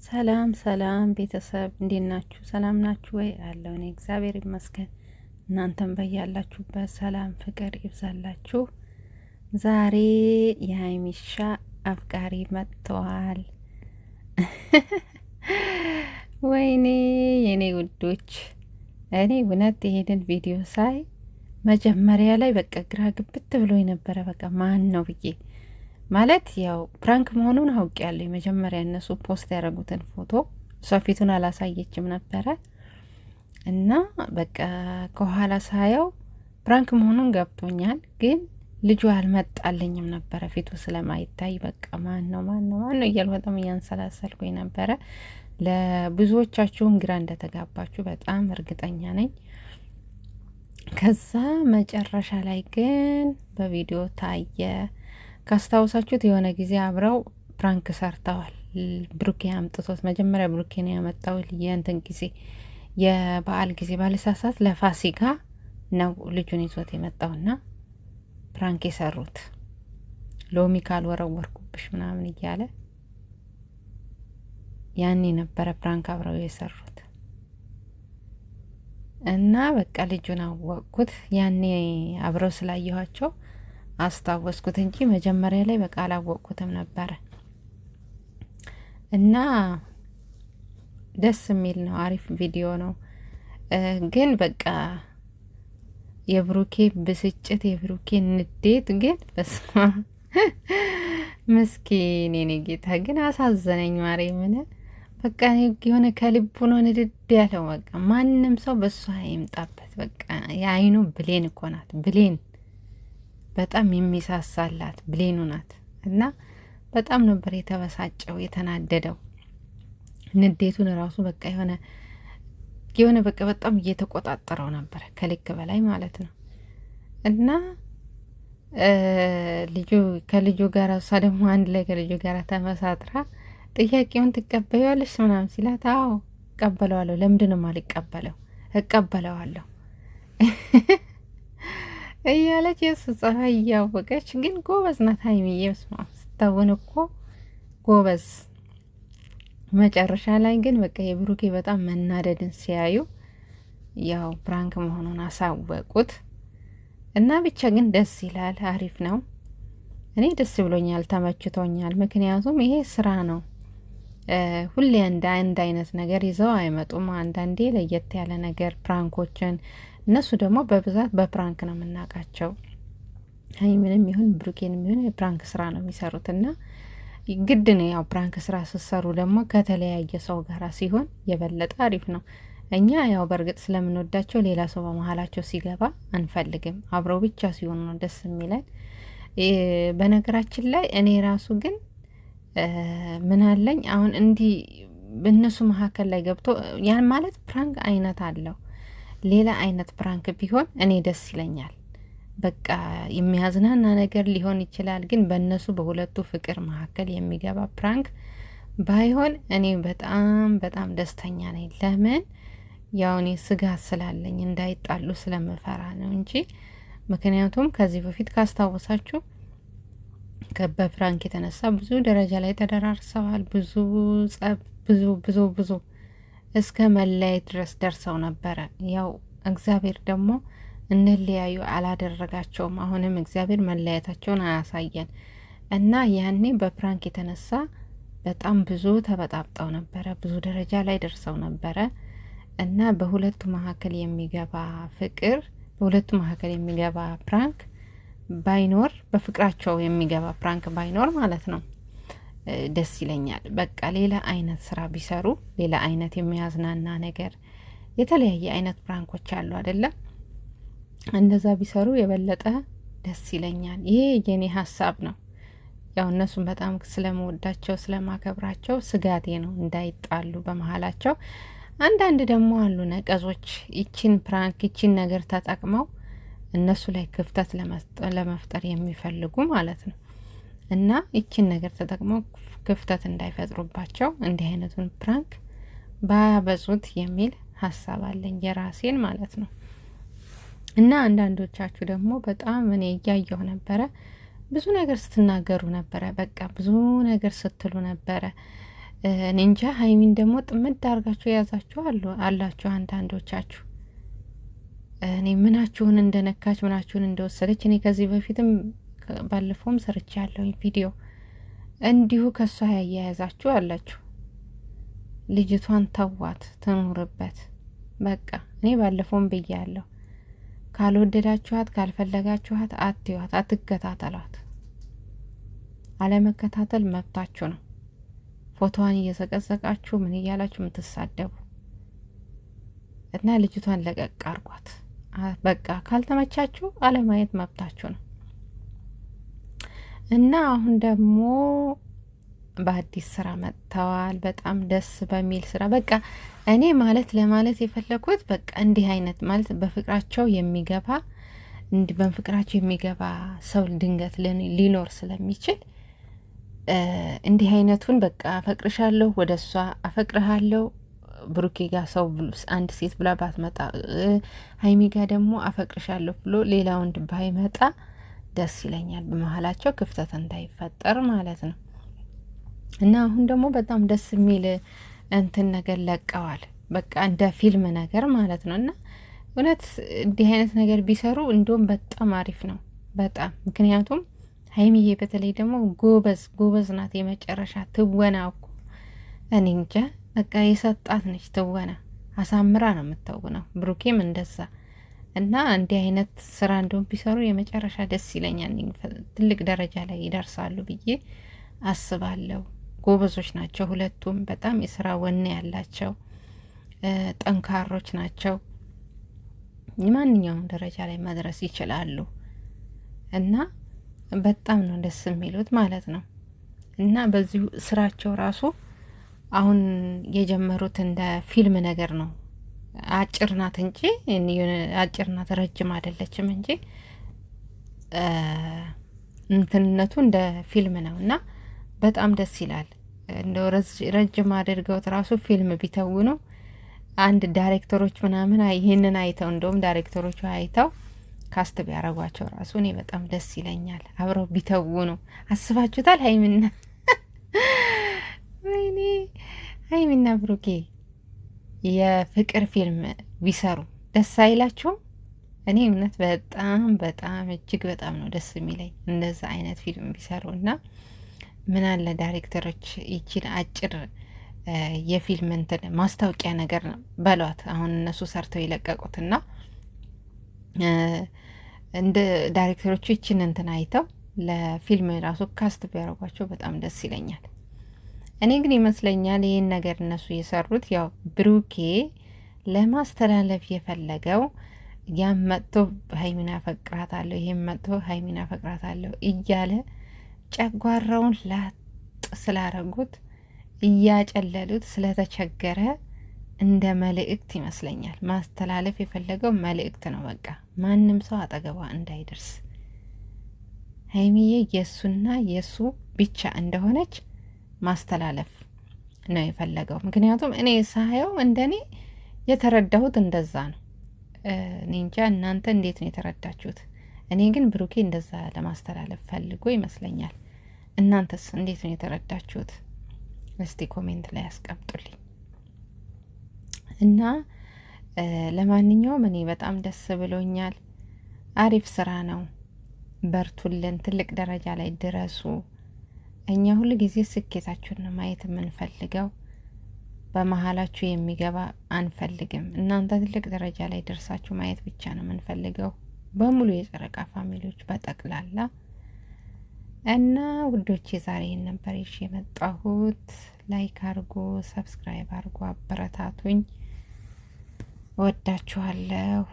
ሰላም ሰላም ቤተሰብ እንዴት ናችሁ? ሰላም ናችሁ ወይ? አለው እኔ እግዚአብሔር ይመስገን። እናንተም በያላችሁበት ሰላም ፍቅር ይብዛላችሁ። ዛሬ የሀይሚሻ አፍቃሪ መጥተዋል። ወይኔ የኔ ውዶች፣ እኔ እውነት ይሄንን ቪዲዮ ሳይ መጀመሪያ ላይ በቃ ግራ ግብት ብሎ የነበረ በቃ ማን ነው ብዬ ማለት ያው ፕራንክ መሆኑን አውቄያለሁ። መጀመሪያ እነሱ ፖስት ያደረጉትን ፎቶ እሷ ፊቱን አላሳየችም ነበረ እና በቃ ከኋላ ሳየው ፕራንክ መሆኑን ገብቶኛል። ግን ልጁ አልመጣልኝም ነበረ ፊቱ ስለማይታይ በቃ ማን ነው እያልኩ በጣም እያንሰላሰልኩኝ ነበረ። ለብዙዎቻችሁም ግራ እንደተጋባችሁ በጣም እርግጠኛ ነኝ። ከዛ መጨረሻ ላይ ግን በቪዲዮ ታየ። ካስታውሳችሁት የሆነ ጊዜ አብረው ፕራንክ ሰርተዋል። ብሩኬ አምጥቶት መጀመሪያ ብሩኬ ነው ያመጣው። የእንትን ጊዜ የበዓል ጊዜ ባለሳሳት ለፋሲካ ነው ልጁን ይዞት የመጣውና ፕራንክ የሰሩት ሎሚ ካልወረወርኩብሽ ምናምን እያለ ያኔ ነበረ ፕራንክ አብረው የሰሩት እና በቃ ልጁን አወቅኩት ያኔ አብረው ስላየኋቸው አስታወስኩት እንጂ መጀመሪያ ላይ በቃ አላወቅኩትም ነበረ። እና ደስ የሚል ነው፣ አሪፍ ቪዲዮ ነው። ግን በቃ የብሩኬ ብስጭት የብሩኬ ንዴት ግን በስማ ምስኪን የኔ ጌታ ግን አሳዘነኝ። ማርያምን በቃ የሆነ ከልቡ ነው ንድድ ያለው። በቃ ማንም ሰው በሷ አይምጣበት። በቃ የአይኑ ብሌን እኮ ናት፣ ብሌን በጣም የሚሳሳላት ብሌኑ ናት። እና በጣም ነበር የተበሳጨው የተናደደው። ንዴቱን ራሱ በቃ የሆነ በቃ በጣም እየተቆጣጠረው ነበር ከልክ በላይ ማለት ነው። እና ከልጁ ጋር እሷ ደግሞ አንድ ላይ ከልጁ ጋር ተመሳጥራ ጥያቄውን ትቀበያለሽ ምናምን ሲላት፣ አዎ እቀበለዋለሁ። ለምንድን ነው የማልቀበለው? እቀበለዋለሁ እያለች የሱ ጸባይ እያወቀች ግን ጎበዝ ናት ሀይሚዬ። ስማ ስታወን እኮ ጎበዝ። መጨረሻ ላይ ግን በቃ የብሩኬ በጣም መናደድን ሲያዩ ያው ፕራንክ መሆኑን አሳወቁት እና ብቻ ግን ደስ ይላል፣ አሪፍ ነው። እኔ ደስ ብሎኛል፣ ተመችቶኛል። ምክንያቱም ይሄ ስራ ነው። ሁሌ አንድ አይነት ነገር ይዘው አይመጡም። አንዳንዴ ለየት ያለ ነገር ፕራንኮችን እነሱ ደግሞ በብዛት በፕራንክ ነው የምናውቃቸው። ሀይሚንም ይሁን ብሩኬንም ይሁን የፕራንክ ስራ ነው የሚሰሩት እና ግድ ነው ያው ፕራንክ ስራ ስትሰሩ ደግሞ ከተለያየ ሰው ጋር ሲሆን የበለጠ አሪፍ ነው። እኛ ያው በእርግጥ ስለምንወዳቸው ሌላ ሰው በመሀላቸው ሲገባ አንፈልግም። አብረው ብቻ ሲሆኑ ነው ደስ የሚለን። በነገራችን ላይ እኔ ራሱ ግን ምን አለኝ አሁን እንዲህ በእነሱ መካከል ላይ ገብቶ ያን ማለት ፕራንክ አይነት አለው። ሌላ አይነት ፕራንክ ቢሆን እኔ ደስ ይለኛል። በቃ የሚያዝናና ነገር ሊሆን ይችላል። ግን በእነሱ በሁለቱ ፍቅር መካከል የሚገባ ፕራንክ ባይሆን እኔ በጣም በጣም ደስተኛ ነኝ። ለምን ያው እኔ ስጋት ስላለኝ እንዳይጣሉ ስለምፈራ ነው እንጂ ምክንያቱም ከዚህ በፊት ካስታወሳችሁ በፕራንክ የተነሳ ብዙ ደረጃ ላይ ተደራርሰዋል። ብዙ ጸብ፣ ብዙ እስከ መለያየት ድረስ ደርሰው ነበረ። ያው እግዚአብሔር ደግሞ እንለያዩ አላደረጋቸውም። አሁንም እግዚአብሔር መለያየታቸውን አያሳየን እና ያኔ በፕራንክ የተነሳ በጣም ብዙ ተበጣብጠው ነበረ፣ ብዙ ደረጃ ላይ ደርሰው ነበረ እና በሁለቱ መካከል የሚገባ ፍቅር፣ በሁለቱ መካከል የሚገባ ፕራንክ ባይኖር፣ በፍቅራቸው የሚገባ ፕራንክ ባይኖር ማለት ነው ደስ ይለኛል። በቃ ሌላ አይነት ስራ ቢሰሩ፣ ሌላ አይነት የሚያዝናና ነገር፣ የተለያየ አይነት ፕራንኮች አሉ አይደለም? እንደዛ ቢሰሩ የበለጠ ደስ ይለኛል። ይሄ የኔ ሀሳብ ነው። ያው እነሱም በጣም ስለመወዳቸው ስለማከብራቸው ስጋቴ ነው እንዳይጣሉ በመሀላቸው። አንዳንድ ደግሞ አሉ ነቀዞች፣ ይቺን ፕራንክ ይቺን ነገር ተጠቅመው እነሱ ላይ ክፍተት ለመፍጠር የሚፈልጉ ማለት ነው። እና ይቺን ነገር ተጠቅመው ክፍተት እንዳይፈጥሩባቸው እንዲህ አይነቱን ፕራንክ ባያበዙት የሚል ሀሳብ አለኝ፣ የራሴን ማለት ነው። እና አንዳንዶቻችሁ ደግሞ በጣም እኔ እያየሁ ነበረ፣ ብዙ ነገር ስትናገሩ ነበረ፣ በቃ ብዙ ነገር ስትሉ ነበረ። እኔ እንጃ። ሀይሚን ደግሞ ጥምድ አድርጋችሁ የያዛችሁ አላችሁ አንዳንዶቻችሁ። እኔ ምናችሁን እንደነካች ምናችሁን እንደወሰደች እኔ ከዚህ በፊትም ባለፈውም ሰርቻ ያለሁኝ ቪዲዮ እንዲሁ ከሷ ያያያዛችሁ አላችሁ። ልጅቷን ተዋት ትኑርበት። በቃ እኔ ባለፈውም ብያለሁ። ካልወደዳችኋት ካልፈለጋችኋት አትዩዋት፣ አትከታተሏት። አለመከታተል መብታችሁ ነው። ፎቶዋን እየዘቀዘቃችሁ ምን እያላችሁ የምትሳደቡ እና ልጅቷን ለቀቅ አርጓት። በቃ ካልተመቻችሁ አለማየት መብታችሁ ነው። እና አሁን ደግሞ በአዲስ ስራ መጥተዋል። በጣም ደስ በሚል ስራ በቃ እኔ ለማለት የፈለኩት በቃ እንዲህ አይነት ማለት በፍቅራቸው የሚገባ በፍቅራቸው የሚገባ ሰው ድንገት ሊኖር ስለሚችል እንዲህ አይነቱን በቃ አፈቅርሻለሁ፣ ወደ እሷ አፈቅርሃለሁ ብሩኬ ጋር ሰው አንድ ሴት ብላ ባትመጣ፣ ሀይሚ ጋር ደግሞ አፈቅርሻለሁ ብሎ ሌላ ወንድ ባይመጣ ደስ ይለኛል። በመሀላቸው ክፍተት እንዳይፈጠር ማለት ነው። እና አሁን ደግሞ በጣም ደስ የሚል እንትን ነገር ለቀዋል። በቃ እንደ ፊልም ነገር ማለት ነው። እና እውነት እንዲህ አይነት ነገር ቢሰሩ እንደውም በጣም አሪፍ ነው። በጣም ምክንያቱም ሀይሚዬ በተለይ ደግሞ ጎበዝ ናት። የመጨረሻ ትወና እኮ እኔ እንጃ በቃ የሰጣት ነች ትወና። አሳምራ ነው የምትተውነው። ብሩኬም እንደዛ እና እንዲህ አይነት ስራ እንደውም ቢሰሩ የመጨረሻ ደስ ይለኛል። ትልቅ ደረጃ ላይ ይደርሳሉ ብዬ አስባለሁ። ጎበዞች ናቸው ሁለቱም። በጣም የስራ ወኔ ያላቸው ጠንካሮች ናቸው። ማንኛውም ደረጃ ላይ መድረስ ይችላሉ እና በጣም ነው ደስ የሚሉት ማለት ነው። እና በዚሁ ስራቸው ራሱ አሁን የጀመሩት እንደ ፊልም ነገር ነው። አጭር ናት እንጂ አጭር ናት፣ ረጅም አይደለችም እንጂ እንትንነቱ እንደ ፊልም ነው እና በጣም ደስ ይላል። እንደው ረጅም አድርገውት ራሱ ፊልም ቢተውኑ አንድ ዳይሬክተሮች ምናምን ይህንን አይተው እንደውም ዳይሬክተሮቹ አይተው ካስት ቢያረጓቸው ራሱ እኔ በጣም ደስ ይለኛል። አብረው ቢተውኑ አስባችሁታል? ወይኔ ሀይሚና ብሩኬ የፍቅር ፊልም ቢሰሩ ደስ አይላችሁም? እኔ እውነት በጣም እጅግ በጣም ነው ደስ የሚለኝ እንደዛ አይነት ፊልም ቢሰሩ እና ምን አለ ዳይሬክተሮች ይቺን አጭር የፊልም እንትን ማስታወቂያ ነገር በሏት። አሁን እነሱ ሰርተው የለቀቁትና እንደ ዳይሬክተሮቹ ይቺን እንትን አይተው ለፊልም ራሱ ካስት ቢያደርጓቸው በጣም ደስ ይለኛል። እኔ ግን ይመስለኛል ይህን ነገር እነሱ የሰሩት ያው ብሩኬ ለማስተላለፍ የፈለገው ያም መጥቶ ሀይሚን አፈቅራታለሁ፣ ይሄም መጥቶ ሀይሚን አፈቅራታለሁ እያለ ጨጓራውን ላጥ ስላረጉት እያጨለሉት ስለተቸገረ እንደ መልእክት ይመስለኛል ማስተላለፍ የፈለገው መልእክት ነው። በቃ ማንም ሰው አጠገቧ እንዳይደርስ ሀይሚዬ የሱና የሱ ብቻ እንደሆነች ማስተላለፍ ነው የፈለገው። ምክንያቱም እኔ ሳየው እንደኔ የተረዳሁት እንደዛ ነው። እኔ እንጃ እናንተ እንዴት ነው የተረዳችሁት? እኔ ግን ብሩኬ እንደዛ ለማስተላለፍ ፈልጎ ይመስለኛል። እናንተስ እንዴት ነው የተረዳችሁት? እስቲ ኮሜንት ላይ ያስቀምጡልኝ። እና ለማንኛውም እኔ በጣም ደስ ብሎኛል። አሪፍ ስራ ነው። በርቱልን፣ ትልቅ ደረጃ ላይ ድረሱ። እኛ ሁሉ ጊዜ ስኬታችሁን ነው ማየት የምንፈልገው። በመሀላችሁ የሚገባ አንፈልግም። እናንተ ትልቅ ደረጃ ላይ ደርሳችሁ ማየት ብቻ ነው የምንፈልገው፣ በሙሉ የጨረቃ ፋሚሊዎች በጠቅላላ። እና ውዶቼ ዛሬ ይህን ነበር ይዤ የመጣሁት። ላይክ አርጎ፣ ሰብስክራይብ አርጎ፣ አበረታቱኝ። ወዳችኋለሁ።